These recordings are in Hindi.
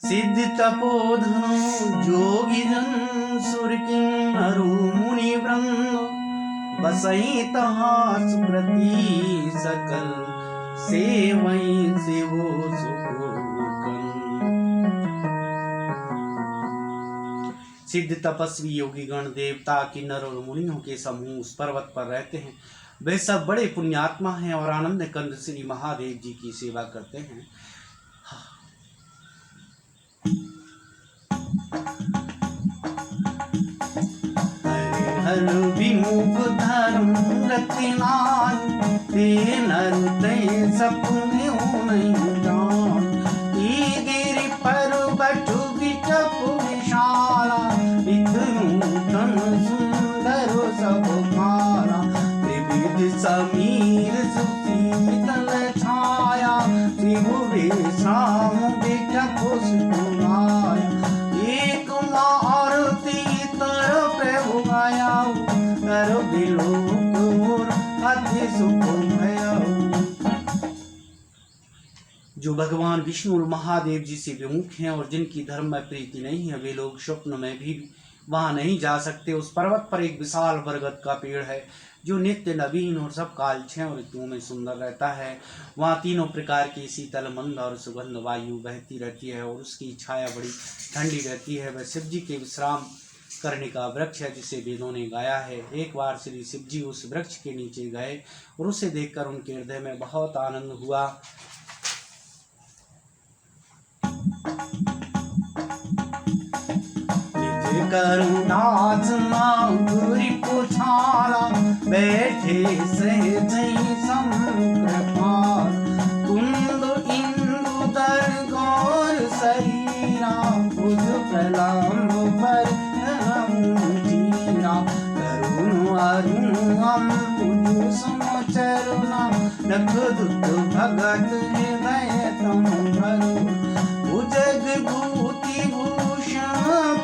सिद्ध तपोधनो जोगी जन सुर किन्नरो मुनि वृंद बसई तहाँ सुकृति सकल सेवई सेवो सुखोकन। सिद्ध तपस्वी योगी गण देवता किन्नर और मुनियों के समूह उस पर्वत पर रहते हैं। वे सब बड़े पुण्यात्मा हैं और आनंद कंद श्री महादेव जी की सेवा करते हैं। हर विमुख धर्म रतिनान ते नर ते सपने नहीं जान गिरि पर्वत विचप विशाला विधुतन सुंदर सब काला त्रिविध समीर सुशीतल छाया त्रिभुवे श्याम विचप सुनाया एक मारुति तर प्रभु आया कर बिलोक अति सुखमय। जो भगवान विष्णु और महादेव जी से विमुख हैं और जिनकी धर्म में प्रीति नहीं है, वे लोग स्वप्न में भी वहां नहीं जा सकते। उस पर्वत पर एक विशाल बरगद का पेड़ है जो नित्य नवीन और सब काल 6 ऋतुओं में सुंदर रहता है। वहाँ तीनों प्रकार की शीतल मंद और सुगंध वायु बहती रहती है और उसकी छाया बड़ी ठंडी रहती है। वह शिव जी के विश्राम करने का वृक्ष है जिसे वेदों ने गाया है। एक बार श्री शिव जी उस वृक्ष के नीचे गए और उसे देखकर उनके हृदय में बहुत आनंद हुआ। करुणास माधुरी पुछाला बैठे सहज संकृपाल कुंद इंदु दर गौर शरीरा बुध प्रलम्ब पर जीरा करुण अरुण अम्बुज समचरुणा नख दुत भगत हृदय तम भरो भुजग भूति भूषण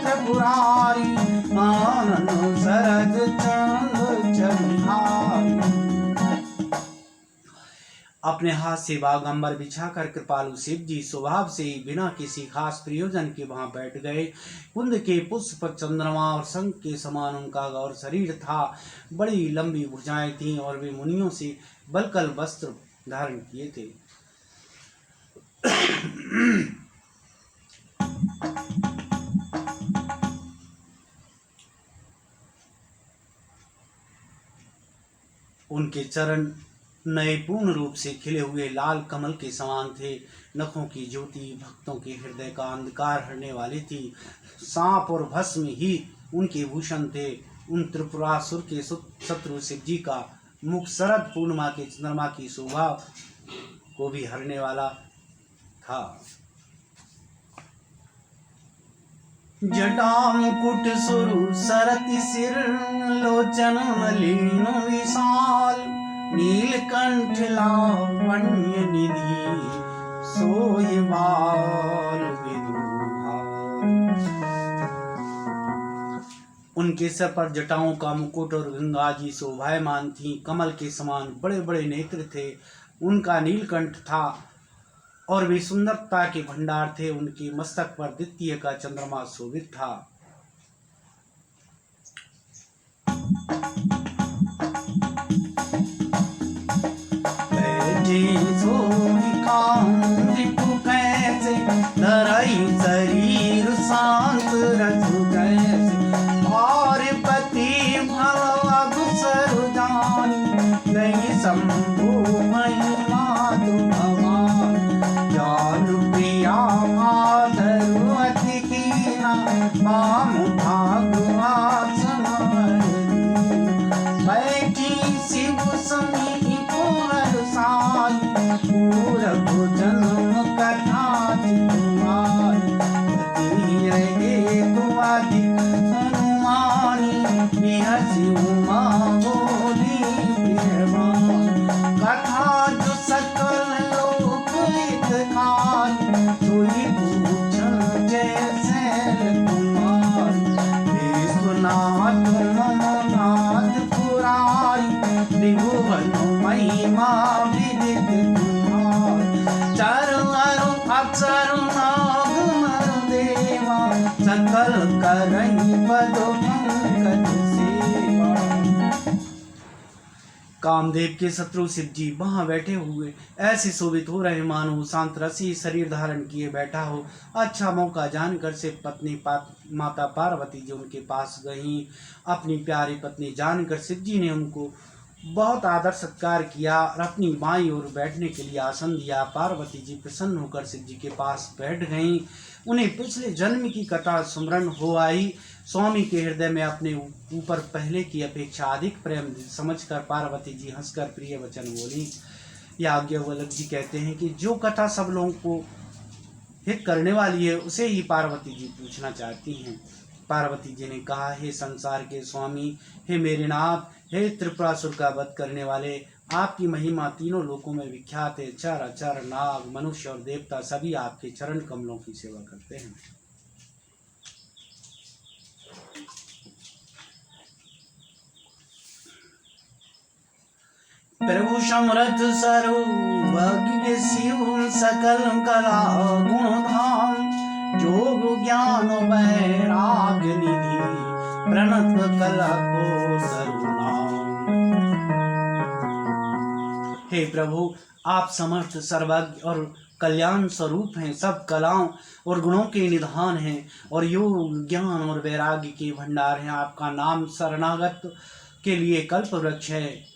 त्रिपुरारी आनंद सरद चंद चरिहारी। अपने हाथ से बागंबर बिछाकर कृपालु शिव जी स्वभाव से ही बिना किसी खास प्रयोजन के वहां बैठ गए। कुंद के पुष्प पर चंद्रमा और शंख के समान उनका गौर शरीर था। बड़ी लंबी भुजाएं थीं और वे मुनियों से बलकल वस्त्र धारण किए थे। उनके चरण नए पूर्ण रूप से खिले हुए लाल कमल के समान थे। नखों की ज्योति भक्तों के हृदय का अंधकार हरने वाली थी। सांप और भस्म ही उनके भूषण थे। उन त्रिपुरासुर के शत्रु शिव जी का मुख शरद पूर्णिमा के चंद्रमा की शोभा को भी हरने वाला था। जटा मुकुट सुरु सरति सिर लोचन मलिन विशाल नीलकंठ लावण्य निधि सोय बाल विदुभाल। उनके सर पर जटाओं का मुकुट और गंगा जी शोभायमान थी। कमल के समान बड़े बड़े नेत्र थे। उनका नीलकंठ था और वे सुंदरता के भंडार थे। उनके मस्तक पर द्वितीय का चंद्रमा शोभित था। शरीर शांत रघु कैसे पार्वती भव सर जानी नहीं शंभु महिमा धरुअति कीना माम भागवासन बैठी शिव समीप साई पूरब जन्म कथा तुम्हारी हनुमानी बिहसी उमा बोली कथा जो सकल लोक हितकारी तुई पूछन जैसे कुमार विश्वनाथ ममनाथ पुरारी त्रिभुवन महिमा विदित तुम्हारी। कामदेव के शत्रु शिव जी वहाँ बैठे हुए ऐसे शोभित हो रहे मानो शांत रसी शरीर धारण किए बैठा हो। अच्छा मौका जानकर से पत्नी माता पार्वती जी उनके पास गईं। अपनी प्यारी पत्नी जानकर शिव जी ने उनको बहुत आदर सत्कार किया और अपनी बाईं ओर बैठने के लिए आसन दिया। पार्वती जी प्रसन्न होकर शिव जी के पास बैठ गईं। उन्हें पिछले जन्म की कथा स्मरण हो आई। स्वामी के हृदय में अपने ऊपर पहले की अपेक्षा अधिक प्रेम समझकर पार्वती जी हंसकर प्रिय वचन बोली। याज्ञवल्क्य जी कहते हैं कि जो कथा सब लोगों को हित करने वाली है उसे ही पार्वती जी पूछना चाहती हैं। पार्वती जी ने कहा, हे संसार के स्वामी, हे मेरे नाथ, हे त्रिपुरासुर का वध करने वाले, आपकी महिमा तीनों लोकों में विख्यात है। चर अचर नाग मनुष्य और देवता सभी आपके चरण कमलों की सेवा करते हैं। प्रभु समर्थ सर्वज्ञ शिव सकल कला गुण धाम, जोग ज्ञान वैराग्य निधि प्रणत कल्पो सर्वनाम। हे प्रभु, आप समर्थ सर्वज्ञ और कल्याण स्वरूप हैं, सब कलाओं और गुणों के निधान हैं और योग ज्ञान और वैराग्य के भंडार हैं। आपका नाम शरणागत के लिए कल्प वृक्ष है।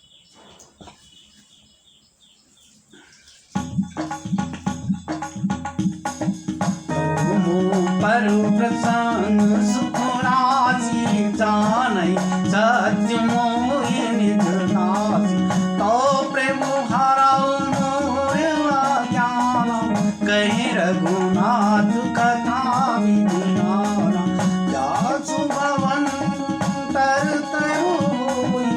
पर प्रसन्न सुख राशि जानै सत्य मोहि निज नासि, तो प्रेम हरौ मोर अज्ञान, कहि रघुनाथ कथा विधिनाना। जासु भवन तर तरोई,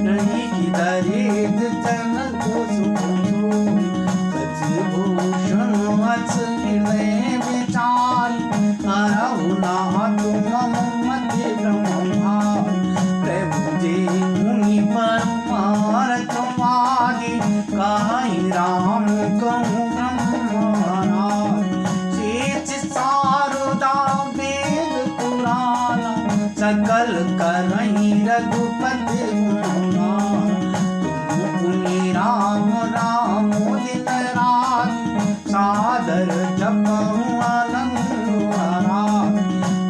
नहीं किधरे जनक सुख सोई। सचिभूषण वत्स हृदय विचारी, हरहु नाथ मम मति ब्रह्मभारी। प्रभु जे मुनि परमार्थवादी, कहि राम कहूँ ब्रह्मनादी। शेष शारदा वेद पुराण, सकल करहि रघुपति गुणगान। तुम पुनि राम राम दिन राति, सादर जपहुँ आनंद आराम।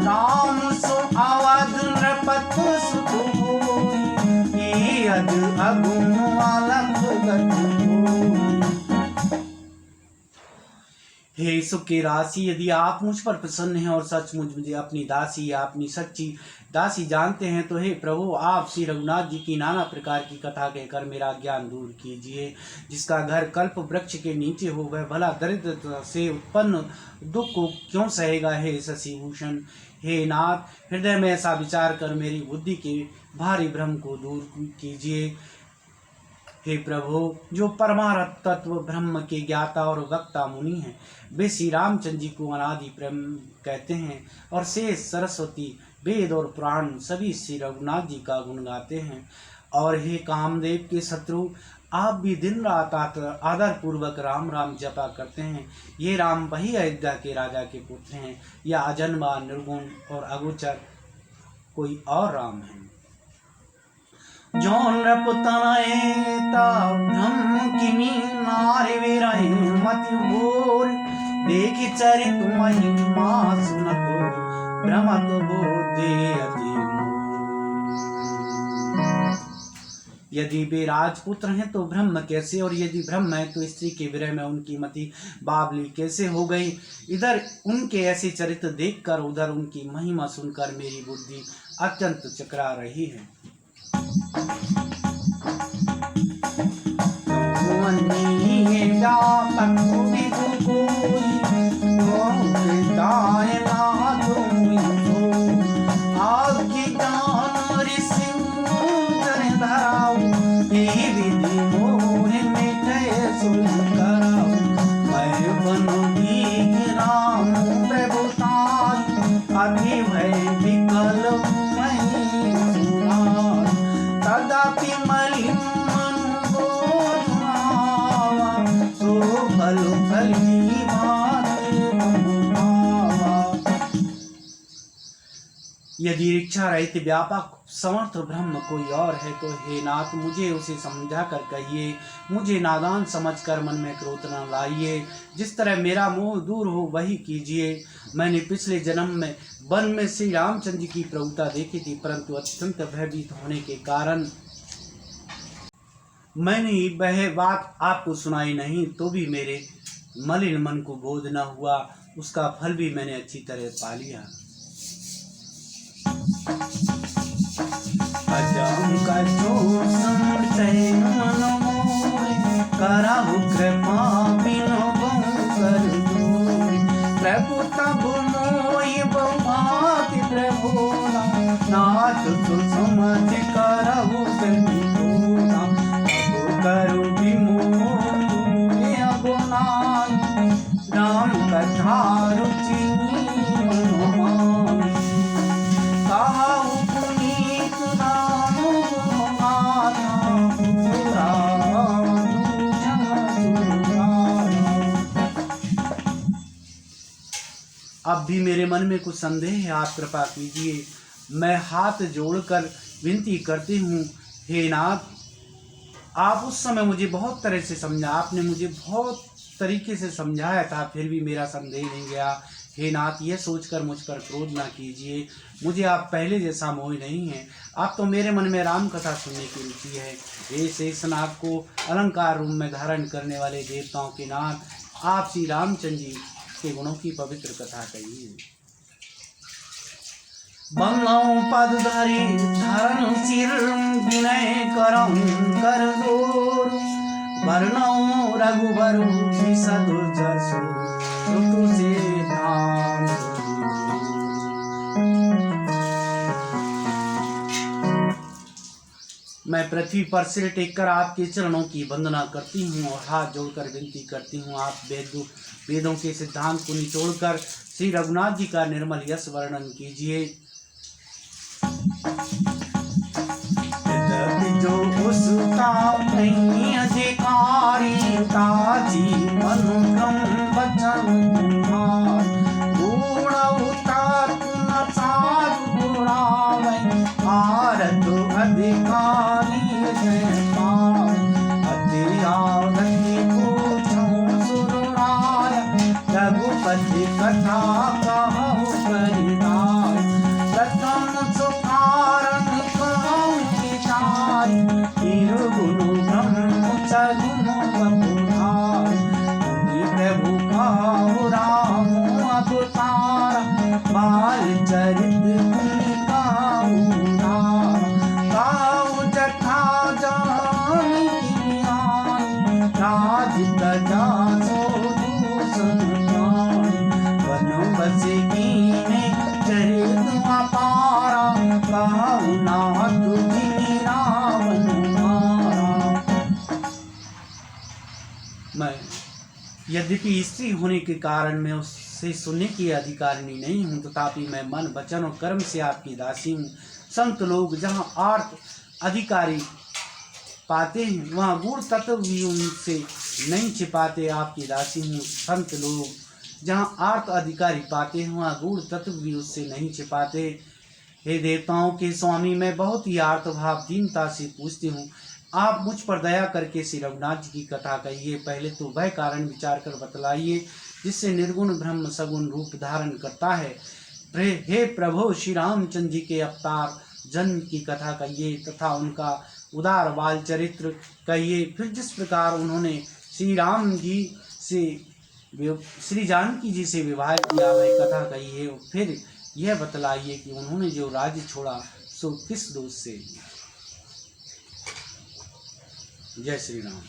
राम सो अवध नृपति सुख होई, ये अद अगुण अलख गति होई। हे सुख की राशि, यदि आप मुझ पर प्रसन्न हैं और सचमुच मुझे अपनी दासी या अपनी सच्ची दासी जानते हैं तो हे प्रभु, आप श्री रघुनाथ जी की नाना प्रकार की कथा कहकर मेरा ज्ञान दूर कीजिए। जिसका घर कल्प वृक्ष के नीचे हो, वह भला दरिद्र से उत्पन्न दुख को क्यों सहेगा। हे शशिभूषण, हे नाथ, हृदय में ऐसा विचार कर मेरी बुद्धि के भारी भ्रम को दूर कीजिए। हे प्रभु, जो परमार्थ तत्व ब्रह्म के ज्ञाता और वक्ता मुनि हैं, वे श्री रामचंद्र जी को अनादि प्रेम कहते हैं और शेष सरस्वती वेद और पुराण सभी श्री रघुनाथ जी का गुण गाते हैं। और हे कामदेव के शत्रु, आप भी दिन रात आदर पूर्वक राम राम जपा करते हैं। ये राम वही अयोध्या के राजा के पुत्र हैं या अजन्मा निर्गुण और अगोचर कोई और राम है। जौन रपुतनयता ब्रह्म किमी नारी विरहि मति भोर, देखि चरित महिमा सुनतो भ्रमत बोधे अति मोर। यदि वे राजपुत्र हैं तो ब्रह्म कैसे, और यदि ब्रह्म है तो स्त्री के विरह में उनकी मति बावली कैसे हो गई। इधर उनके ऐसे चरित्र देखकर उधर उनकी महिमा सुनकर मेरी बुद्धि अत्यंत चकरा रही है। यदि इच्छा रहित व्यापक समर्थ ब्रह्म कोई और है तो हे नाथ मुझे उसे समझा कर कहिए, मुझे नादान समझकर मन में क्रोध न लाइए। जिस तरह मेरा मोह दूर हो वही कीजिए। मैंने पिछले जन्म में वन में श्री रामचंद्र जी की प्रभुता देखी थी, परंतु अत्यंत भयभीत होने के कारण मैंने वह बात आपको सुनाई नहीं, तो भी मेरे मलिन मन को बोध न हुआ। उसका फल भी मैंने अच्छी तरह पा लिया। अजम कछो संशय मन मोहि, करहु कृपा बिनु बहु कर जोरि। प्रभु तब मोहि बहुभाति प्रभुना, नाथ तो समझ करहु बिनु करु विमोहि अगुनाई। राम कथा रुचि मनोमानी, कहु पुनीत राम गुणगाथा, अब भी मेरे मन में कुछ संदेह है, आप कृपा कीजिए। मैं हाथ जोड़कर विनती करती हूँ, हे नाथ आप उस समय मुझे बहुत तरह से समझा, आपने मुझे बहुत तरीके से समझाया था, फिर भी मेरा संदेह नहीं गया। हे नाथ यह सोचकर मुझ पर क्रोध ना कीजिए, मुझे आप पहले जैसा मोह नहीं है। आप तो मेरे मन में राम कथा सुनने की रुचि है। हे शेषनाग को अलंकार रूप में धारण करने वाले देवताओं के नाथ, आप श्री रामचंद्र जी के गुणों की पवित्र कथा कहिए। बंगाऊ पद धरि धरण सिर, विनय करऊं कर जोर। वर्णऊ रघुबर विशद जसु, श्रुतु से धाम। मैं पृथ्वी पर सिर टेककर आपके चरणों की वंदना करती हूँ और हाथ जोड़कर विनती करती हूँ, आप वेदों के सिद्धांत को निचोड़कर श्री रघुनाथ जी का निर्मल यश वर्णन कीजिए। जो उसका नहीं अधिकारी, ताजी अनुगम वचन तुम्हार। गुण उतार न साधु गुणावे, आरत अधिकारी जय पावे। अति आवति पूछो सुरनाय, रघुपति कथा कहु परिदाय। प्रथम सुकारण कहु विचार, निर्गुण ब्रह्म सगुण बपुधार। प्रभु कहु राम अवतार, बाल चरित मुनि कहु नार। कहु जथा जान की आय, राज प्रजा सो दूषण जान। वनवस कीन्हे चरित अपारा, कहु नाथ जिमि रावण मारा। मैं यद्यपि स्त्री होने के कारण मैं उससे सुनने की अधिकारिणी नहीं हूँ, तथापि मैं मन वचन और कर्म से आपकी दासी हूँ। संत लोग जहाँ आर्त अधिकारी पाते हैं, वहाँ गुण तत्व भी उनसे नहीं छिपाते, आपकी दासी हूँ। संत लोग जहाँ आर्त अधिकारी पाते हैं, वहाँ गुण तत्व भी उससे नहीं छिपाते। हे देवताओं के स्वामी, मैं बहुत ही आर्त भाव दीनता से पूछती हूँ, आप मुझ पर दया करके श्री रघुनाथ जी की कथा कहिए। पहले तो वह कारण विचार कर बतलाइए जिससे निर्गुण ब्रह्म सगुण रूप धारण करता है। हे प्रभु श्री रामचंद्र जी के अवतार जन्म की कथा कहिए तथा उनका उदार बाल चरित्र कहिए। फिर जिस प्रकार उन्होंने श्री राम जी से श्री जानकी जी से विवाह किया वह कथा कहिए। फिर यह बतलाइए कि उन्होंने जो राज्य छोड़ा सो किस दोष से। जय श्री राम।